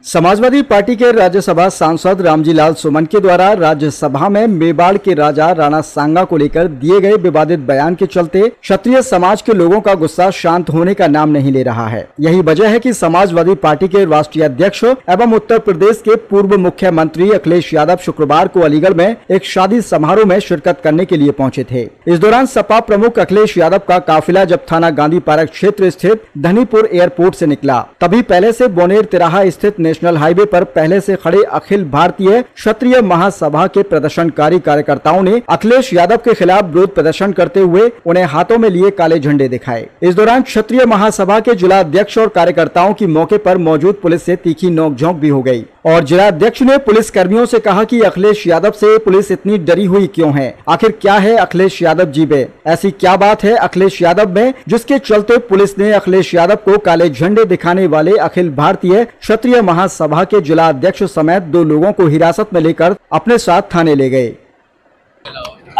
Samajwadi party के राज्यसभा सांसद रामजी लाल सुमन के द्वारा राज्यसभा में मेवाड़ के राजा राणा सांगा को लेकर दिए गए विवादित बयान के चलते क्षत्रिय समाज के लोगों का गुस्सा शांत होने का नाम नहीं ले रहा है। यही वजह है कि समाजवादी पार्टी के राष्ट्रीय अध्यक्ष एवं उत्तर प्रदेश के पूर्व मुख्यमंत्री अखिलेश यादव शुक्रवार को अलीगढ़ में एक शादी समारोह में शिरकत करने के लिए पहुंचे थे। इस दौरान सपा प्रमुख अखिलेश यादव का काफिला जब थाना गांधी पार्क क्षेत्र स्थित धनीपुर एयरपोर्ट से निकला, तभी पहले से बोनेर तिराहा स्थित नेशनल हाईवे पर पहले से खड़े अखिल भारतीय क्षत्रिय महासभा के प्रदर्शनकारी कार्यकर्ताओं ने अखिलेश यादव के खिलाफ विरोध प्रदर्शन करते हुए उन्हें हाथों में लिए काले झंडे दिखाए। इस दौरान क्षत्रिय महासभा के जिला अध्यक्ष और कार्यकर्ताओं की मौके पर मौजूद पुलिस से तीखी नोकझोंक भी हो गई और जिला अध्यक्ष ने पुलिस कर्मियों से कहा कि अखिलेश यादव से पुलिस इतनी डरी हुई क्यों है, आखिर क्या है अखिलेश यादव जी में, ऐसी क्या बात है अखिलेश यादव में जिसके चलते पुलिस ने अखिलेश यादव को काले झंडे दिखाने वाले अखिल भारतीय क्षत्रिय महासभा के जिला अध्यक्ष समेत 2 लोगों को हिरासत में लेकर अपने साथ थाने ले गए।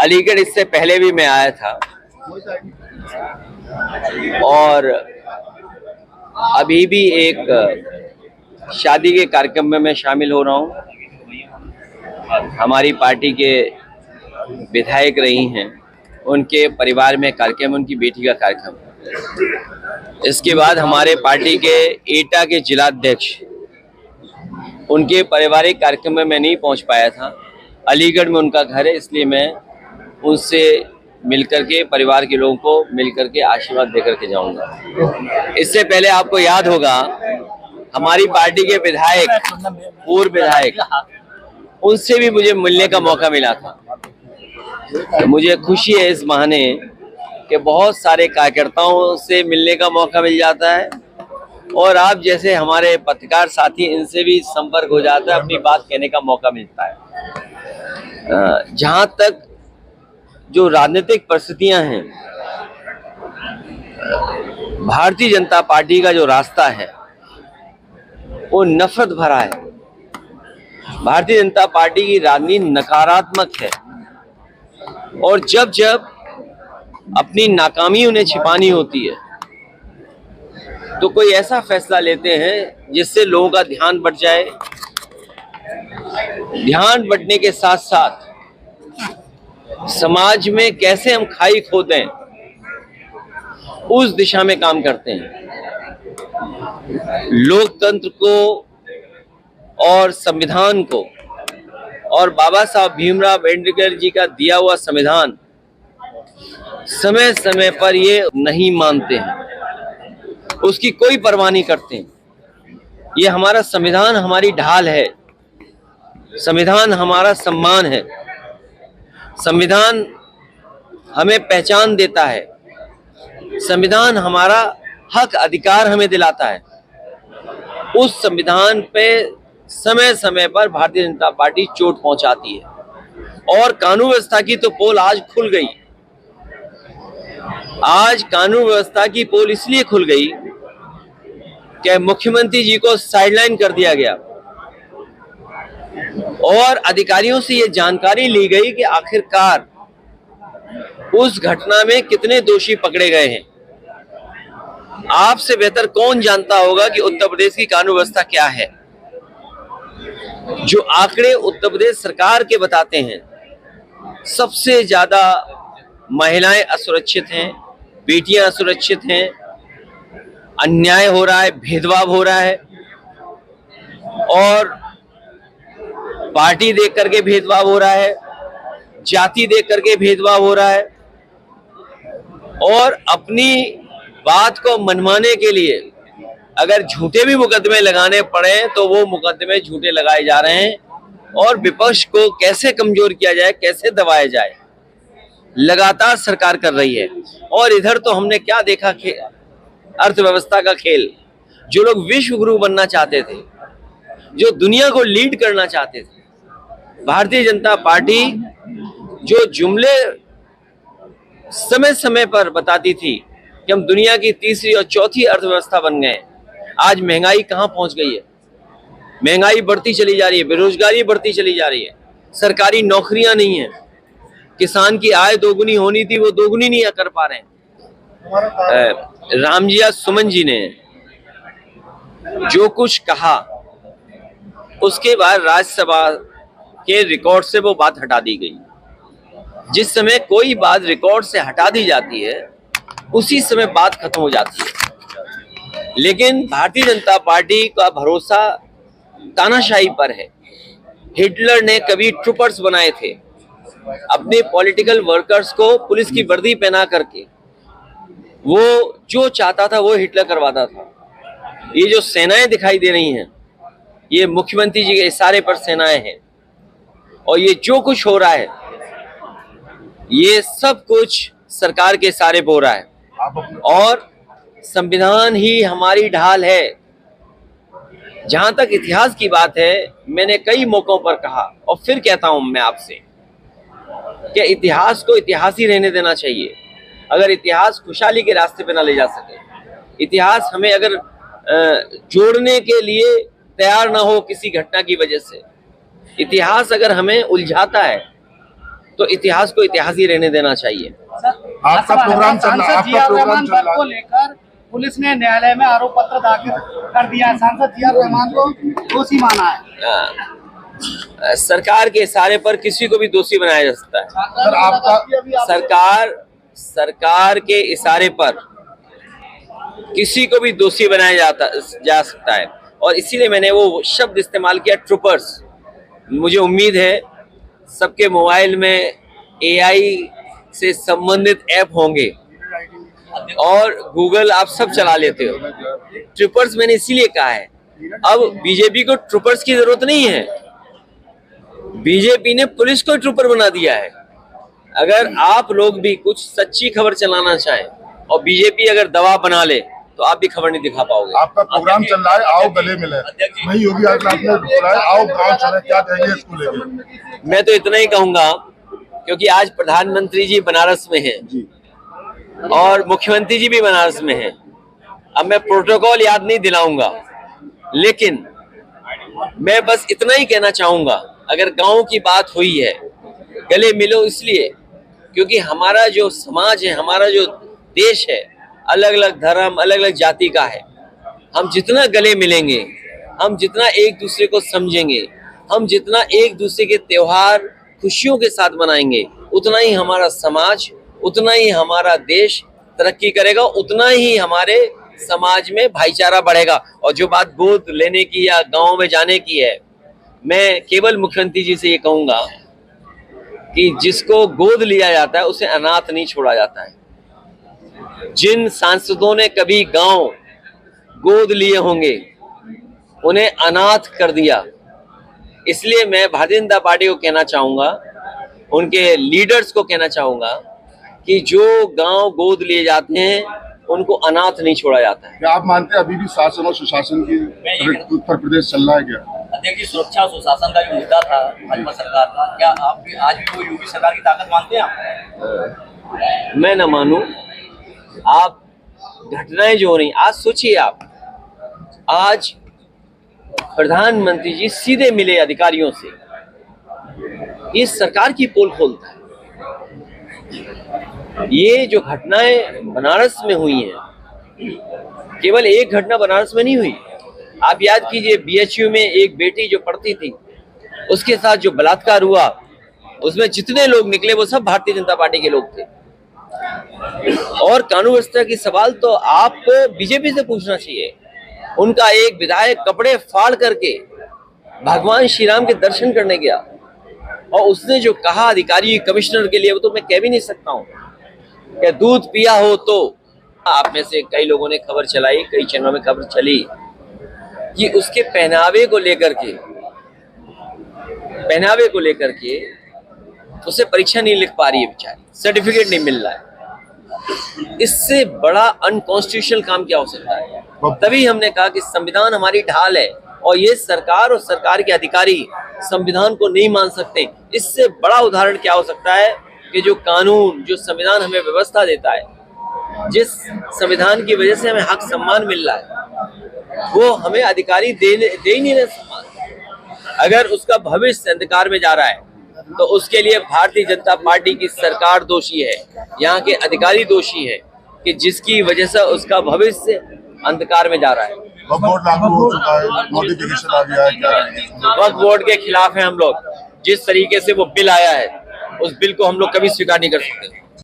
अलीगढ़ इससे पहले भी मैं आया था और अभी भी एक शादी के कार्यक्रम में मैं शामिल हो रहा हूं। हमारी पार्टी के विधायक रही हैं, उनके परिवार में कार्यक्रम, उनकी बेटी का कार्यक्रम। इसके बाद हमारे पार्टी के एटा के जिलाध्यक्ष, उनके पारिवारिक कार्यक्रम में मैं नहीं पहुंच पाया था। अलीगढ़ में उनका घर है, इसलिए मैं उनसे मिलकर के परिवार के लोगों को मिलकर के आशीर्वाद देकर के जाऊंगा। इससे पहले आपको याद होगा हमारी पार्टी के विधायक, पूर्व विधायक, उनसे भी मुझे मिलने का मौका मिला था। तो मुझे खुशी है इस बहाने कि बहुत सारे कार्यकर्ताओं से मिलने का मौका मिल जाता है और आप जैसे हमारे पत्रकार साथी, इनसे भी संपर्क हो जाता है, अपनी बात कहने का मौका मिलता है। जहां तक जो राजनीतिक परिस्थितियां हैं, भारतीय जनता पार्टी का जो रास्ता है वो नफरत भरा है। भारतीय जनता पार्टी की राजनीति नकारात्मक है और जब जब अपनी नाकामी उन्हें छिपानी होती है तो कोई ऐसा फैसला लेते हैं जिससे लोगों का ध्यान बढ़ जाए। ध्यान बढ़ने के साथ साथ समाज में कैसे हम खाई खोदें, उस दिशा में काम करते हैं। लोकतंत्र को और संविधान को और बाबा साहब भीमराव अम्बेडकर जी का दिया हुआ संविधान समय समय पर ये नहीं मानते हैं, उसकी कोई परवाह नहीं करते हैं। ये हमारा संविधान हमारी ढाल है, संविधान हमारा सम्मान है, संविधान हमें पहचान देता है, संविधान हमारा हक अधिकार हमें दिलाता है। उस संविधान पे समय समय पर भारतीय जनता पार्टी चोट पहुंचाती है और कानून व्यवस्था की तो पोल आज खुल गई। आज कानून व्यवस्था की पोल इसलिए खुल गई कि मुख्यमंत्री जी को साइडलाइन कर दिया गया और अधिकारियों से ये जानकारी ली गई कि आखिरकार उस घटना में कितने दोषी पकड़े गए हैं। आपसे बेहतर कौन जानता होगा कि उत्तर प्रदेश की कानून व्यवस्था क्या है। जो आंकड़े उत्तर प्रदेश सरकार के बताते हैं, सबसे ज्यादा महिलाएं असुरक्षित हैं, बेटियां असुरक्षित हैं, अन्याय हो रहा है, भेदभाव हो रहा है और पार्टी देख करके भेदभाव हो रहा है, जाति देख करके भेदभाव हो रहा है और अपनी बात को मनवाने के लिए अगर झूठे भी मुकदमे लगाने पड़े तो वो मुकदमे झूठे लगाए जा रहे हैं और विपक्ष को कैसे कमजोर किया जाए, कैसे दबाया जाए, लगातार सरकार कर रही है। और इधर तो हमने क्या देखा, अर्थव्यवस्था का खेल। जो लोग विश्व गुरु बनना चाहते थे, जो दुनिया को लीड करना चाहते थे, भारतीय जनता पार्टी जो जुमले समय समय पर बताती थी कि हम दुनिया की तीसरी और चौथी अर्थव्यवस्था बन गए, आज महंगाई कहां पहुंच गई है। महंगाई बढ़ती चली जा रही है, बेरोजगारी बढ़ती चली जा रही है, सरकारी नौकरियां नहीं है, किसान की आय दोगुनी होनी थी वो दोगुनी नहीं कर पा रहे हैं। रामजी सुमन जी ने जो कुछ कहा उसके बाद राज्यसभा के रिकॉर्ड से वो बात हटा दी गई। जिस समय कोई बात रिकॉर्ड से हटा दी जाती है उसी समय बात खत्म हो जाती है। लेकिन भारतीय जनता पार्टी का भरोसा तानाशाही पर है। हिटलर ने कभी ट्रूपर्स बनाए थे, अपने पॉलिटिकल वर्कर्स को पुलिस की वर्दी पहना करके वो जो चाहता था वो हिटलर करवाता था। ये जो सेनाएं दिखाई दे रही हैं ये मुख्यमंत्री जी के इशारे पर सेनाएं हैं, और ये जो कुछ हो रहा है ये सब कुछ सरकार के इशारे पर हो रहा है, और संविधान ही हमारी ढाल है। जहां तक इतिहास की बात है, मैंने कई मौकों पर कहा और फिर कहता हूं मैं आपसे कि इतिहास को इतिहास ही रहने देना चाहिए। अगर इतिहास खुशहाली के रास्ते पे ना ले जा सके, इतिहास हमें अगर जोड़ने के लिए तैयार ना हो किसी घटना की वजह से, इतिहास अगर हमें उलझाता है तो इतिहास को इतिहास ही रहने देना चाहिए। आपका प्रोग्राम चल रहा को लेकर पुलिस ने न्यायालय में आरोप पत्र दाखिल कर दिया है। सांसद जी आर रहमान को दोषी माना है। सरकार के इशारे पर किसी को भी दोषी बनाया जा सकता है। सर, आपका सरकार के इशारे पर किसी को भी दोषी बनाया जा सकता है, और इसीलिए मैंने वो शब्द इस्तेमाल किया, ट्रूपर्स। मुझे उम्मीद है सबके मोबाइल में AI से संबंधित ऐप होंगे और गूगल आप सब चला लेते हो। ट्रूपर्स मैंने इसीलिए कहा है। अब बीजेपी को ट्रूपर्स की जरूरत नहीं है, बीजेपी ने पुलिस को ट्रूपर बना दिया है। अगर आप लोग भी कुछ सच्ची खबर चलाना चाहें और बीजेपी अगर दबाव बना ले तो आप भी खबर नहीं दिखा पाओगे। आपका प्रोग्राम चल रहा है, आओ गले मिले, वही योगी आदित्यनाथ ने बुलाया, आओ गांव चले, क्या कहेंगे इसको लेकर? मैं तो इतना ही कहूंगा, क्योंकि आज प्रधानमंत्री जी बनारस में हैं और मुख्यमंत्री जी भी बनारस में हैं। अब मैं प्रोटोकॉल याद नहीं दिलाऊंगा, लेकिन मैं बस इतना ही कहना चाहूंगा, अगर गांव की बात हुई है गले मिलो, इसलिए क्योंकि हमारा जो समाज है, हमारा जो देश है, अलग अलग धर्म, अलग अलग जाति का है। हम जितना गले मिलेंगे, हम जितना एक दूसरे को समझेंगे, हम जितना एक दूसरे के त्योहार खुशियों के साथ मनाएंगे, उतना ही हमारा समाज, उतना ही हमारा देश तरक्की करेगा, उतना ही हमारे समाज में भाईचारा बढ़ेगा। और जो बात गोद लेने की या गांव में जाने की है, मैं केवल मुख्यमंत्री जी से ये कहूंगा कि जिसको गोद लिया जाता है उसे अनाथ नहीं छोड़ा जाता है। जिन सांसदों ने कभी गांव गोद लिए होंगे उन्हें अनाथ कर दिया। इसलिए मैं भारतीय जनता पार्टी को कहना चाहूंगा, उनके लीडर्स को कहना चाहूंगा कि जो गांव गोद लिए जाते हैं उनको अनाथ नहीं छोड़ा जाता है। क्या आप मानते हैं अभी भी शासन और सुशासन की उत्तर प्रदेश चल रहा है क्या? अध्यक्ष जी, सुरक्षा और सुशासन का जो मुद्दा था भाजपा सरकार का, क्या आप भी आज भी वो योगी सरकार की ताकत मानते हैं आप? मैं न मानूं। आप घटनाएं जो हो रही, आज सोचिए, आप आज प्रधानमंत्री जी सीधे मिले अधिकारियों से, ये सरकार की पोल खोलता है। ये जो घटनाएं बनारस में हुई हैं, केवल एक घटना बनारस में नहीं हुई। आप याद कीजिए, BHU में एक बेटी जो पढ़ती थी, उसके साथ जो बलात्कार हुआ, उसमें जितने लोग निकले वो सब भारतीय जनता पार्टी के लोग थे। और कानून व्यवस्था की सवाल तो आपको बीजेपी से पूछना चाहिए। उनका एक विधायक कपड़े फाड़ करके भगवान श्री राम के दर्शन करने गया, और उसने जो कहा अधिकारी कमिश्नर के लिए, वो तो मैं कह भी नहीं सकता हूँ। क्या दूध पिया हो तो? आप में से कई लोगों ने खबर चलाई, कई चैनलों में खबर चली कि उसके पहनावे को लेकर के उसे परीक्षा नहीं लिख पा रही है बेचारी, सर्टिफिकेट नहीं मिल रहा है। इससे बड़ा अनकॉन्स्टिट्यूशनल काम क्या हो सकता है? तभी हमने कहा कि संविधान हमारी ढाल है, और ये सरकार और सरकार के अधिकारी संविधान को नहीं मान सकते। इससे बड़ा उदाहरण क्या हो सकता है कि जो कानून, जो संविधान हमें व्यवस्था देता है, जिस संविधान की वजह से हमें हक सम्मान मिल रहा है, वो हमें अधिकारी दे ही नहीं रहे सम्मान। अगर उसका भविष्य अंधकार में जा रहा है तो उसके लिए भारतीय जनता पार्टी की सरकार दोषी है, यहाँ के अधिकारी दोषी है कि जिसकी वजह से उसका भविष्य अंधकार में जा रहा है। वक्फ बोर्ड लागू हो चुका है, नोटिफिकेशन आ गया है, क्या वक्फ बोर्ड के खिलाफ हैं हम लोग। जिस तरीके से वो बिल आया है उस बिल को हम लोग कभी स्वीकार नहीं कर सकते।